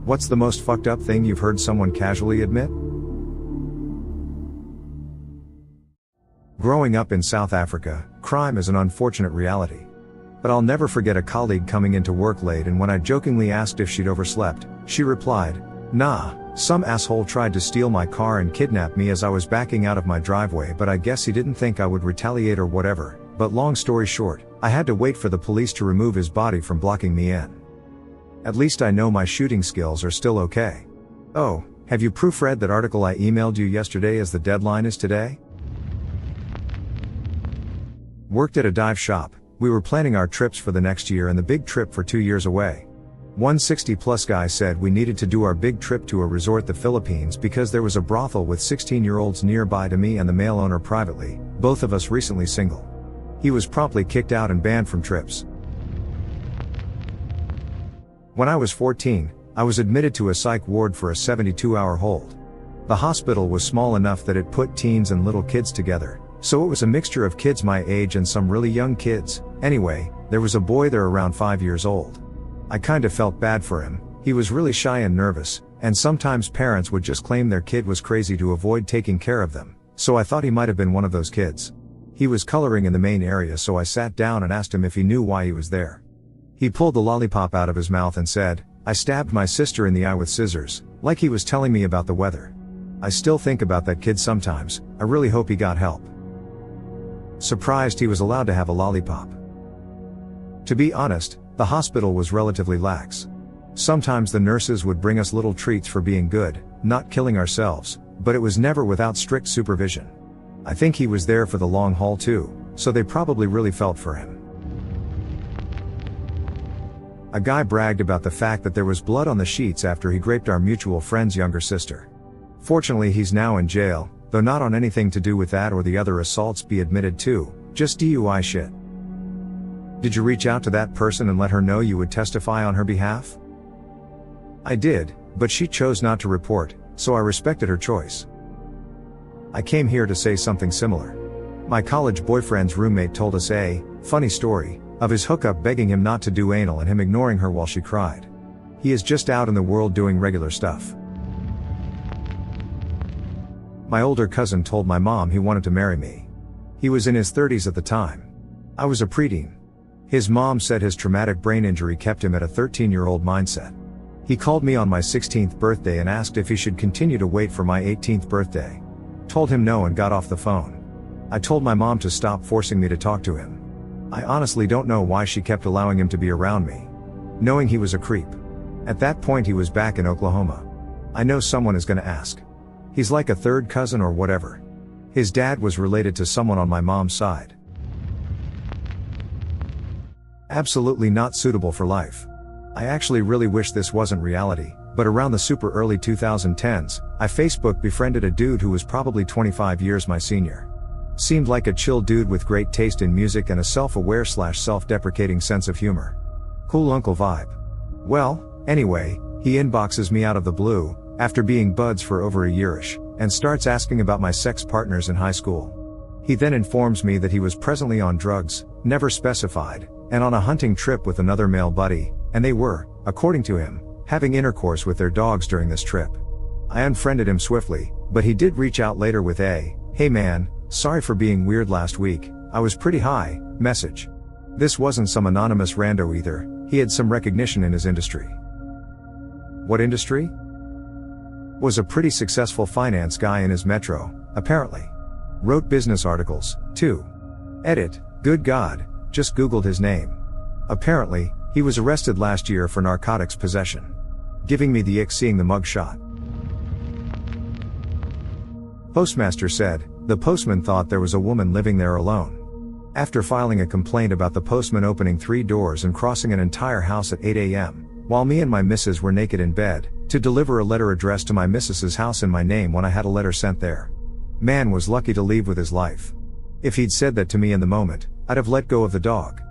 What's the most fucked up thing you've heard someone casually admit? Growing up in South Africa, crime is an unfortunate reality. But I'll never forget a colleague coming into work late, and when I jokingly asked if she'd overslept, she replied, "Nah, some asshole tried to steal my car and kidnap me as I was backing out of my driveway, but I guess he didn't think I would retaliate or whatever, but long story short, I had to wait for the police to remove his body from blocking me in. At least I know my shooting skills are still okay." Oh, have you proofread that article I emailed you yesterday as the deadline is today? Worked at a dive shop. We were planning our trips for the next year and the big trip for 2 years away. One 60-plus guy said we needed to do our big trip to a resort the Philippines because there was a brothel with 16-year-olds nearby to me and the male owner privately, both of us recently single. He was promptly kicked out and banned from trips. When I was 14, I was admitted to a psych ward for a 72-hour hold. The hospital was small enough that it put teens and little kids together, so it was a mixture of kids my age and some really young kids. Anyway, there was a boy there around 5 years old. I kinda felt bad for him. He was really shy and nervous, and sometimes parents would just claim their kid was crazy to avoid taking care of them, so I thought he might have been one of those kids. He was coloring in the main area, so I sat down and asked him if he knew why he was there. He pulled the lollipop out of his mouth and said, "I stabbed my sister in the eye with scissors," like he was telling me about the weather. I still think about that kid sometimes. I really hope he got help. Surprised he was allowed to have a lollipop. To be honest, the hospital was relatively lax. Sometimes the nurses would bring us little treats for being good, not killing ourselves, but it was never without strict supervision. I think he was there for the long haul too, so they probably really felt for him. A guy bragged about the fact that there was blood on the sheets after he raped our mutual friend's younger sister. Fortunately, he's now in jail, though not on anything to do with that or the other assaults be admitted to, just DUI shit. Did you reach out to that person and let her know you would testify on her behalf? I did, but she chose not to report, so I respected her choice. I came here to say something similar. My college boyfriend's roommate told us a funny story of his hookup begging him not to do anal and him ignoring her while she cried. He is just out in the world doing regular stuff. My older cousin told my mom he wanted to marry me. He was in his 30s at the time. I was a preteen. His mom said his traumatic brain injury kept him at a 13-year-old mindset. He called me on my 16th birthday and asked if he should continue to wait for my 18th birthday. Told him no and got off the phone. I told my mom to stop forcing me to talk to him. I honestly don't know why she kept allowing him to be around me, knowing he was a creep. At that point he was back in Oklahoma. I know someone is gonna ask. He's like a third cousin or whatever. His dad was related to someone on my mom's side. Absolutely not suitable for life. I actually really wish this wasn't reality, but around the super early 2010s, I Facebook befriended a dude who was probably 25 years my senior. Seemed like a chill dude with great taste in music and a self-aware / self-deprecating sense of humor. Cool uncle vibe. Well, anyway, he inboxes me out of the blue, after being buds for over a yearish, and starts asking about my sex partners in high school. He then informs me that he was presently on drugs, never specified, and on a hunting trip with another male buddy, and they were, according to him, having intercourse with their dogs during this trip. I unfriended him swiftly, but he did reach out later with a, "Hey man, sorry for being weird last week, I was pretty high," message. This wasn't some anonymous rando either, he had some recognition in his industry. What industry? Was a pretty successful finance guy in his metro, apparently. Wrote business articles, too. Edit, good God, just Googled his name. Apparently, he was arrested last year for narcotics possession. Giving me the ick seeing the mugshot. Postmaster said, the postman thought there was a woman living there alone. After filing a complaint about the postman opening 3 doors and crossing an entire house at 8 a.m., while me and my missus were naked in bed, to deliver a letter addressed to my missus's house in my name when I had a letter sent there. Man was lucky to leave with his life. If he'd said that to me in the moment, I'd have let go of the dog.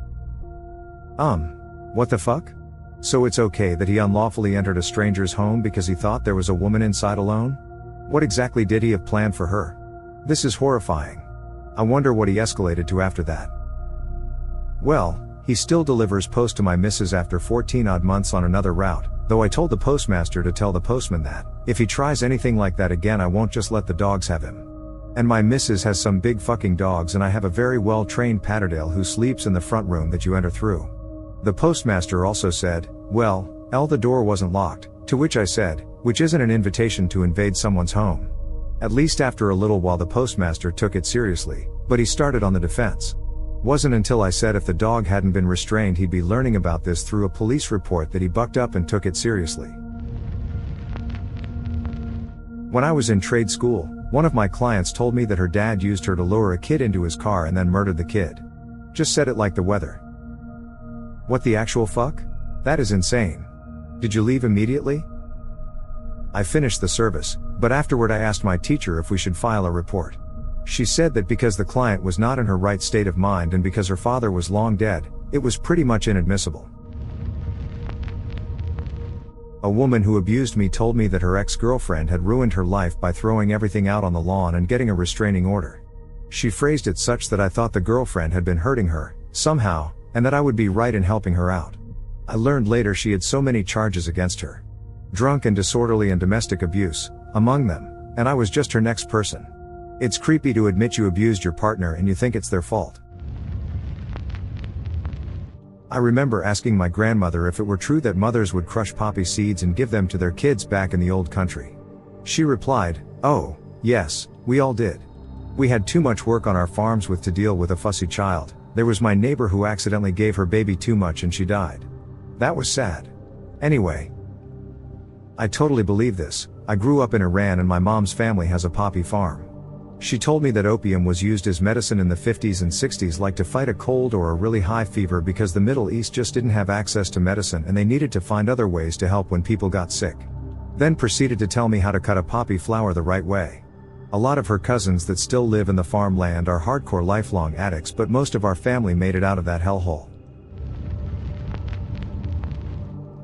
What the fuck? So it's okay that he unlawfully entered a stranger's home because he thought there was a woman inside alone? What exactly did he have planned for her? This is horrifying. I wonder what he escalated to after that. Well, he still delivers post to my missus after 14 odd months on another route, Though I told the postmaster to tell the postman that, if he tries anything like that again I won't just let the dogs have him. And my missus has some big fucking dogs and I have a very well trained Patterdale who sleeps in the front room that you enter through. The postmaster also said, well, the door wasn't locked, to which I said, which isn't an invitation to invade someone's home. At least after a little while the postmaster took it seriously, but he started on the defense. Wasn't until I said if the dog hadn't been restrained he'd be learning about this through a police report that he bucked up and took it seriously. When I was in trade school, one of my clients told me that her dad used her to lure a kid into his car and then murdered the kid. Just said it like the weather. What the actual fuck? That is insane. Did you leave immediately? I finished the service, but afterward I asked my teacher if we should file a report. She said that because the client was not in her right state of mind and because her father was long dead, it was pretty much inadmissible. A woman who abused me told me that her ex-girlfriend had ruined her life by throwing everything out on the lawn and getting a restraining order. She phrased it such that I thought the girlfriend had been hurting her, somehow, and that I would be right in helping her out. I learned later she had so many charges against her. Drunk and disorderly and domestic abuse, among them, and I was just her next person. It's creepy to admit you abused your partner and you think it's their fault. I remember asking my grandmother if it were true that mothers would crush poppy seeds and give them to their kids back in the old country. She replied, "Oh, yes, we all did. We had too much work on our farms to deal with a fussy child. There was my neighbor who accidentally gave her baby too much and she died. That was sad. Anyway, I totally believe this. I grew up in Iran and my mom's family has a poppy farm. She told me that opium was used as medicine in the 50s and 60s like to fight a cold or a really high fever because the Middle East just didn't have access to medicine and they needed to find other ways to help when people got sick. Then proceeded to tell me how to cut a poppy flower the right way. A lot of her cousins that still live in the farmland are hardcore lifelong addicts, but most of our family made it out of that hellhole.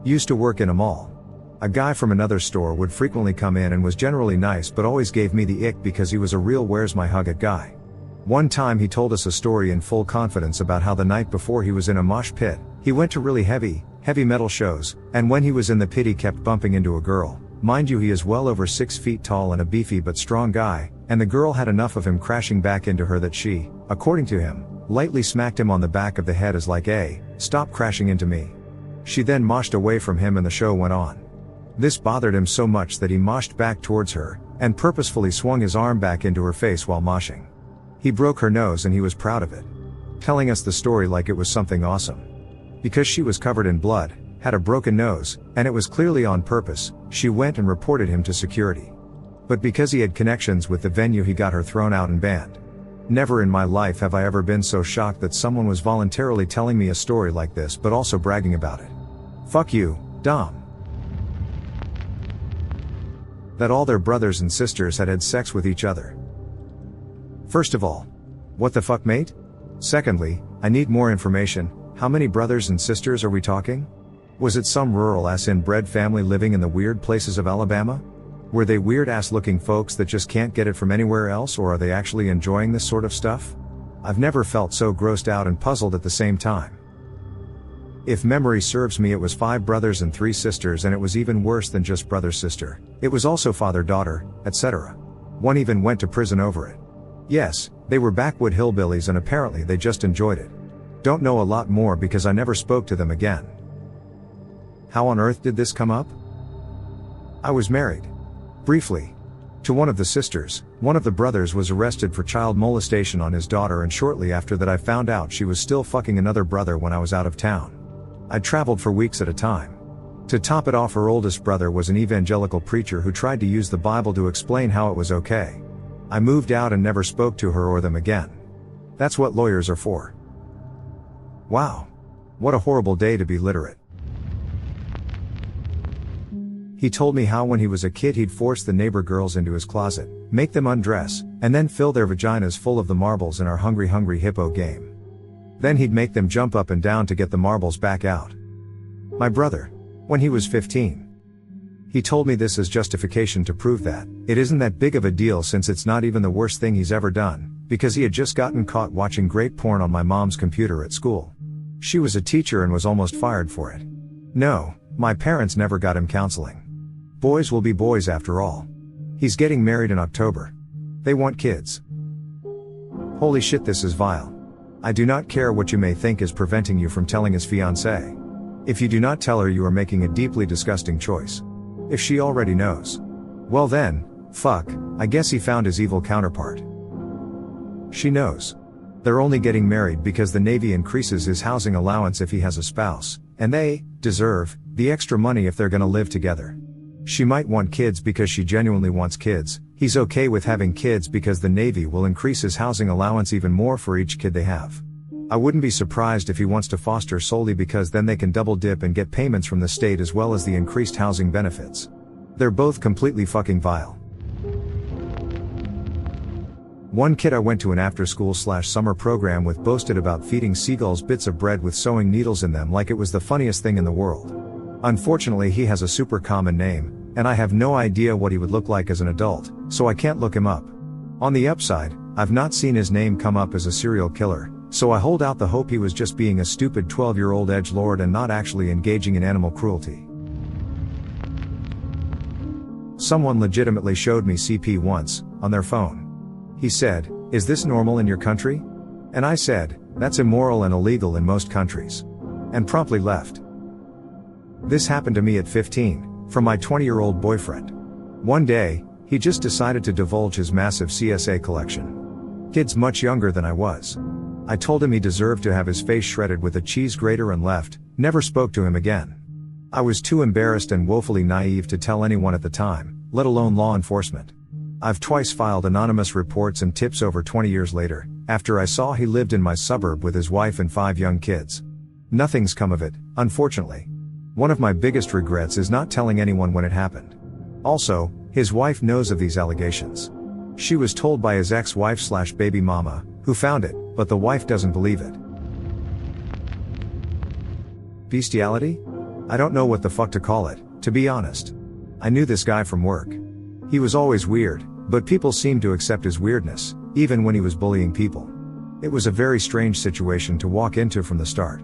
Used to work in a mall. A guy from another store would frequently come in and was generally nice but always gave me the ick because he was a real where's my hug it guy. One time he told us a story in full confidence about how the night before he was in a mosh pit. He went to really heavy metal shows, and when he was in the pit he kept bumping into a girl. Mind you, he is well over 6 feet tall and a beefy but strong guy, and the girl had enough of him crashing back into her that she, according to him, lightly smacked him on the back of the head as like, "Hey, stop crashing into me." She then moshed away from him and the show went on. This bothered him so much that he moshed back towards her, and purposefully swung his arm back into her face while moshing. He broke her nose and he was proud of it. Telling us the story like it was something awesome. Because she was covered in blood, had a broken nose, and it was clearly on purpose, she went and reported him to security. But because he had connections with the venue he got her thrown out and banned. Never in my life have I ever been so shocked that someone was voluntarily telling me a story like this but also bragging about it. Fuck you, Dom. That all their brothers and sisters had had sex with each other. First of all, what the fuck, mate? Secondly, I need more information. How many brothers and sisters are we talking? Was it some rural ass inbred family living in the weird places of Alabama? Were they weird ass looking folks that just can't get it from anywhere else, or are they actually enjoying this sort of stuff? I've never felt so grossed out and puzzled at the same time. If memory serves me, it was 5 brothers and 3 sisters, and it was even worse than just brother-sister. It was also father-daughter, etc. One even went to prison over it. Yes, they were backwood hillbillies and apparently they just enjoyed it. Don't know a lot more because I never spoke to them again. How on earth did this come up? I was married. Briefly. To one of the sisters. One of the brothers was arrested for child molestation on his daughter, and shortly after that I found out she was still fucking another brother when I was out of town. I'd traveled for weeks at a time. To top it off, her oldest brother was an evangelical preacher who tried to use the Bible to explain how it was okay. I moved out and never spoke to her or them again. That's what lawyers are for. Wow. What a horrible day to be literate. He told me how when he was a kid he'd force the neighbor girls into his closet, make them undress, and then fill their vaginas full of the marbles in our Hungry Hungry Hippo game. Then he'd make them jump up and down to get the marbles back out. My brother, when he was 15. He told me this as justification to prove that it isn't that big of a deal since it's not even the worst thing he's ever done, because he had just gotten caught watching great porn on my mom's computer at school. She was a teacher and was almost fired for it. No, My parents never got him counseling. Boys will be boys after all. He's getting married in October. They want kids. Holy shit, this is vile. I do not care what you may think is preventing you from telling his fiancée. If you do not tell her, you are making a deeply disgusting choice. If she already knows, well then, fuck, I guess he found his evil counterpart. She knows. They're only getting married because the Navy increases his housing allowance if he has a spouse, and they deserve the extra money if they're gonna live together. She might want kids because she genuinely wants kids. He's okay with having kids because the Navy will increase his housing allowance even more for each kid they have. I wouldn't be surprised if he wants to foster solely because then they can double dip and get payments from the state as well as the increased housing benefits. They're both completely fucking vile. One kid I went to an after-school/summer program with boasted about feeding seagulls bits of bread with sewing needles in them like it was the funniest thing in the world. Unfortunately, he has a super common name, and I have no idea what he would look like as an adult, so I can't look him up. On the upside, I've not seen his name come up as a serial killer, so I hold out the hope he was just being a stupid 12-year-old edgelord and not actually engaging in animal cruelty. Someone legitimately showed me CP once, on their phone. He said, "Is this normal in your country?" And I said, "That's immoral and illegal in most countries." And promptly left. This happened to me at 15, from my 20-year-old boyfriend. One day, he just decided to divulge his massive CSA collection. Kids much younger than I was. I told him he deserved to have his face shredded with a cheese grater and left, never spoke to him again. I was too embarrassed and woefully naive to tell anyone at the time, let alone law enforcement. I've twice filed anonymous reports and tips over 20 years later, after I saw he lived in my suburb with his wife and 5 young kids. Nothing's come of it, unfortunately. One of my biggest regrets is not telling anyone when it happened. Also, his wife knows of these allegations. She was told by his ex-wife/baby mama, who found it, but the wife doesn't believe it. Bestiality? I don't know what the fuck to call it, to be honest. I knew this guy from work. He was always weird, but people seemed to accept his weirdness, even when he was bullying people. It was a very strange situation to walk into from the start.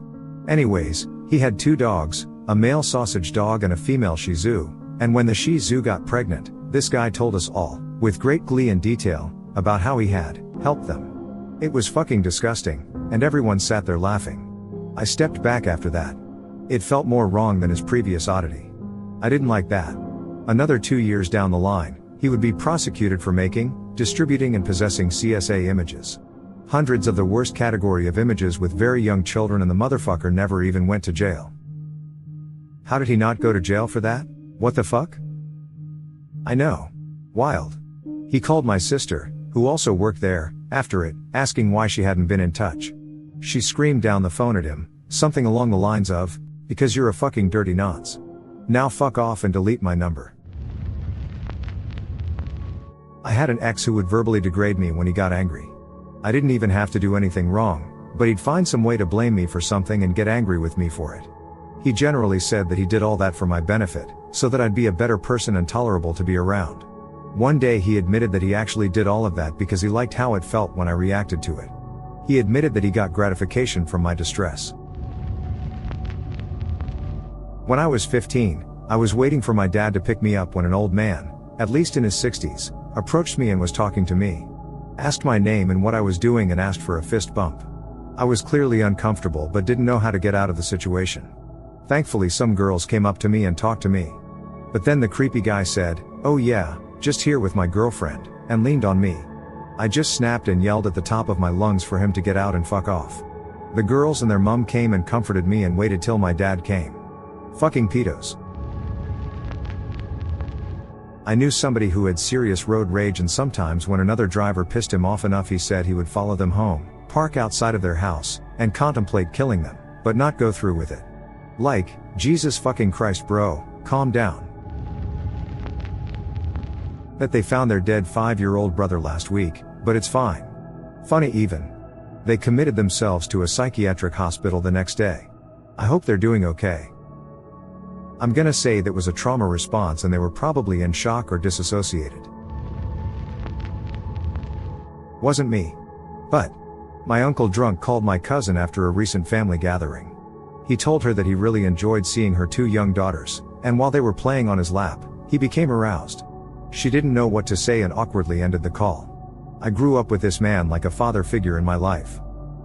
Anyways, he had 2 dogs, a male sausage dog and a female Shih Tzu, and when the Shih Tzu got pregnant, this guy told us all, with great glee and detail, about how he had helped them. It was fucking disgusting, and everyone sat there laughing. I stepped back after that. It felt more wrong than his previous oddity. I didn't like that. Another 2 years down the line, he would be prosecuted for making, distributing and possessing CSA images. Hundreds of the worst category of images with very young children, and the motherfucker never even went to jail. How did he not go to jail for that? What the fuck? I know. Wild. He called my sister, who also worked there, after it, asking why she hadn't been in touch. She screamed down the phone at him, something along the lines of, "Because you're a fucking dirty nonce. Now fuck off and delete my number." I had an ex who would verbally degrade me when he got angry. I didn't even have to do anything wrong, but he'd find some way to blame me for something and get angry with me for it. He generally said that he did all that for my benefit, so that I'd be a better person and tolerable to be around. One day he admitted that he actually did all of that because he liked how it felt when I reacted to it. He admitted that he got gratification from my distress. When I was 15, I was waiting for my dad to pick me up when an old man, at least in his 60s, approached me and was talking to me. Asked my name and what I was doing and asked for a fist bump. I was clearly uncomfortable but didn't know how to get out of the situation. Thankfully some girls came up to me and talked to me. But then the creepy guy said, "Oh yeah, just here with my girlfriend," and leaned on me. I just snapped and yelled at the top of my lungs for him to get out and fuck off. The girls and their mum came and comforted me and waited till my dad came. Fucking pedos. I knew somebody who had serious road rage, and sometimes when another driver pissed him off enough he said he would follow them home, park outside of their house, and contemplate killing them, but not go through with it. Like, Jesus fucking Christ bro, calm down. That they found their dead 5-year-old brother last week, but it's fine. Funny even. They committed themselves to a psychiatric hospital the next day. I hope they're doing okay. I'm gonna say that was a trauma response and they were probably in shock or disassociated. Wasn't me. But my uncle drunk called my cousin after a recent family gathering. He told her that he really enjoyed seeing her two young daughters, and while they were playing on his lap, he became aroused. She didn't know what to say and awkwardly ended the call. I grew up with this man like a father figure in my life.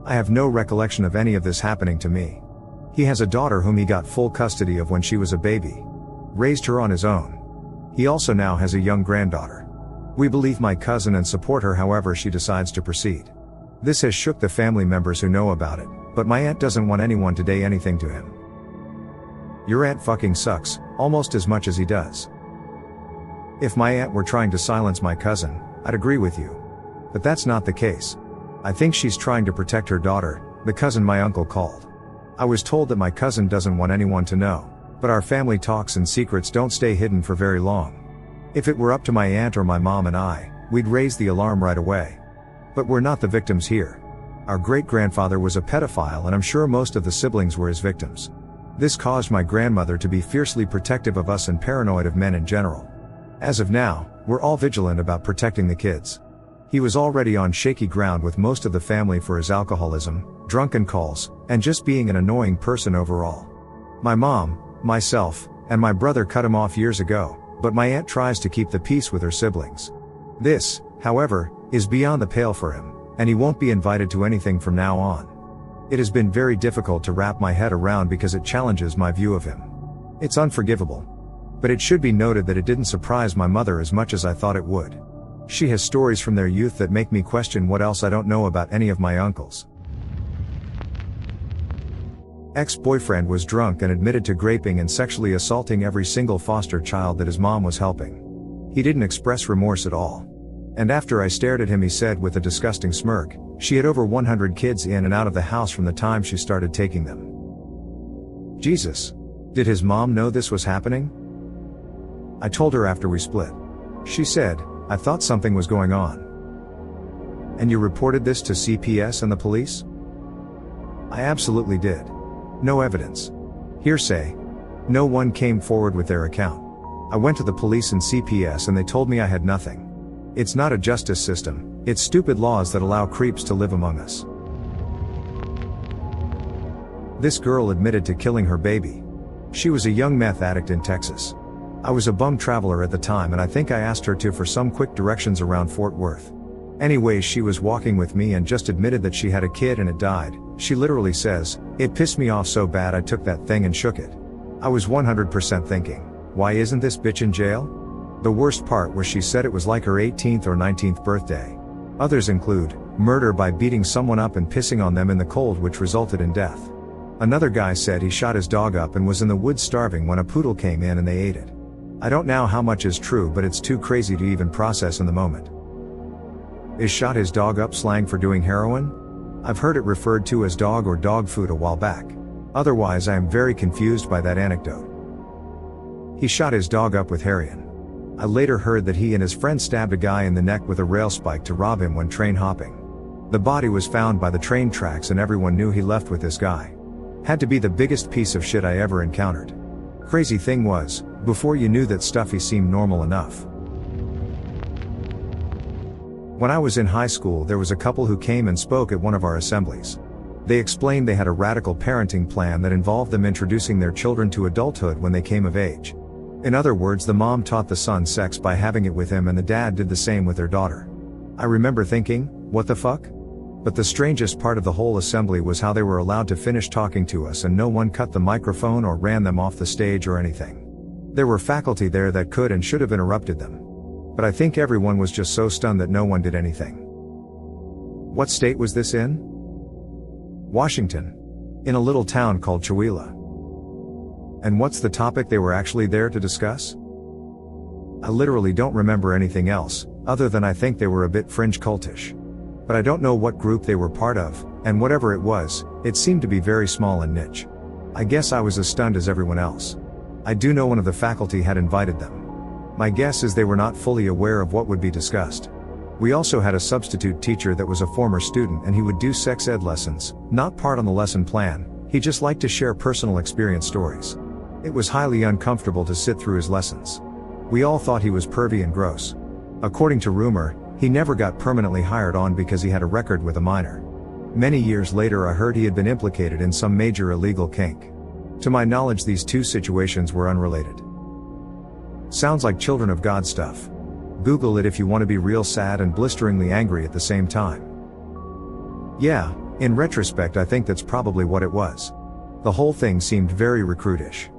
I have no recollection of any of this happening to me. He has a daughter whom he got full custody of when she was a baby. Raised her on his own. He also now has a young granddaughter. We believe my cousin and support her however she decides to proceed. This has shook the family members who know about it, but my aunt doesn't want anyone to say anything to him. Your aunt fucking sucks, almost as much as he does. If my aunt were trying to silence my cousin, I'd agree with you. But that's not the case. I think she's trying to protect her daughter, the cousin my uncle called. I was told that my cousin doesn't want anyone to know, but our family talks and secrets don't stay hidden for very long. If it were up to my aunt or my mom and I, we'd raise the alarm right away. But we're not the victims here. Our great-grandfather was a pedophile and I'm sure most of the siblings were his victims. This caused my grandmother to be fiercely protective of us and paranoid of men in general. As of now, we're all vigilant about protecting the kids. He was already on shaky ground with most of the family for his alcoholism, drunken calls, and just being an annoying person overall. My mom, myself, and my brother cut him off years ago, but my aunt tries to keep the peace with her siblings. This, however, is beyond the pale for him, and he won't be invited to anything from now on. It has been very difficult to wrap my head around because it challenges my view of him. It's unforgivable. But it should be noted that it didn't surprise my mother as much as I thought it would. She has stories from their youth that make me question what else I don't know about any of my uncles. Ex-boyfriend was drunk and admitted to raping and sexually assaulting every single foster child that his mom was helping. He didn't express remorse at all. And after I stared at him he said with a disgusting smirk, she had over 100 kids in and out of the house from the time she started taking them. Jesus. Did his mom know this was happening? I told her after we split. She said, I thought something was going on. And you reported this to CPS and the police? I absolutely did. No evidence. Hearsay. No one came forward with their account. I went to the police and CPS and they told me I had nothing. It's not a justice system, it's stupid laws that allow creeps to live among us. This girl admitted to killing her baby. She was a young meth addict in Texas. I was a bum traveler at the time and I think I asked her to for some quick directions around Fort Worth. Anyways, she was walking with me and just admitted that she had a kid and it died. She literally says, it pissed me off so bad I took that thing and shook it. I was 100% thinking, why isn't this bitch in jail? The worst part was she said it was like her 18th or 19th birthday. Others include, murder by beating someone up and pissing on them in the cold which resulted in death. Another guy said he shot his dog up and was in the woods starving when a poodle came in and they ate it. I don't know how much is true but it's too crazy to even process in the moment. Is shot his dog up slang for doing heroin? I've heard it referred to as dog or dog food a while back. Otherwise I am very confused by that anecdote. He shot his dog up with heroin. I later heard that he and his friend stabbed a guy in the neck with a rail spike to rob him when train hopping. The body was found by the train tracks and everyone knew he left with this guy. Had to be the biggest piece of shit I ever encountered. Crazy thing was, before you knew that stuff he seemed normal enough. When I was in high school there was a couple who came and spoke at one of our assemblies. They explained they had a radical parenting plan that involved them introducing their children to adulthood when they came of age. In other words, the mom taught the son sex by having it with him and the dad did the same with their daughter. I remember thinking, what the fuck? But the strangest part of the whole assembly was how they were allowed to finish talking to us and no one cut the microphone or ran them off the stage or anything. There were faculty there that could and should have interrupted them. But I think everyone was just so stunned that no one did anything. What state was this in? Washington. In a little town called Chewelah. And what's the topic they were actually there to discuss? I literally don't remember anything else, other than I think they were a bit fringe cultish. But I don't know what group they were part of, and whatever it was, it seemed to be very small and niche. I guess I was as stunned as everyone else. I do know one of the faculty had invited them. My guess is they were not fully aware of what would be discussed. We also had a substitute teacher that was a former student and he would do sex ed lessons, not part on the lesson plan, he just liked to share personal experience stories. It was highly uncomfortable to sit through his lessons. We all thought he was pervy and gross. According to rumor, he never got permanently hired on because he had a record with a minor. Many years later I heard he had been implicated in some major illegal kink. To my knowledge these two situations were unrelated. Sounds like Children of God stuff. Google it if you want to be real sad and blisteringly angry at the same time. Yeah, in retrospect I think that's probably what it was. The whole thing seemed very recruitish.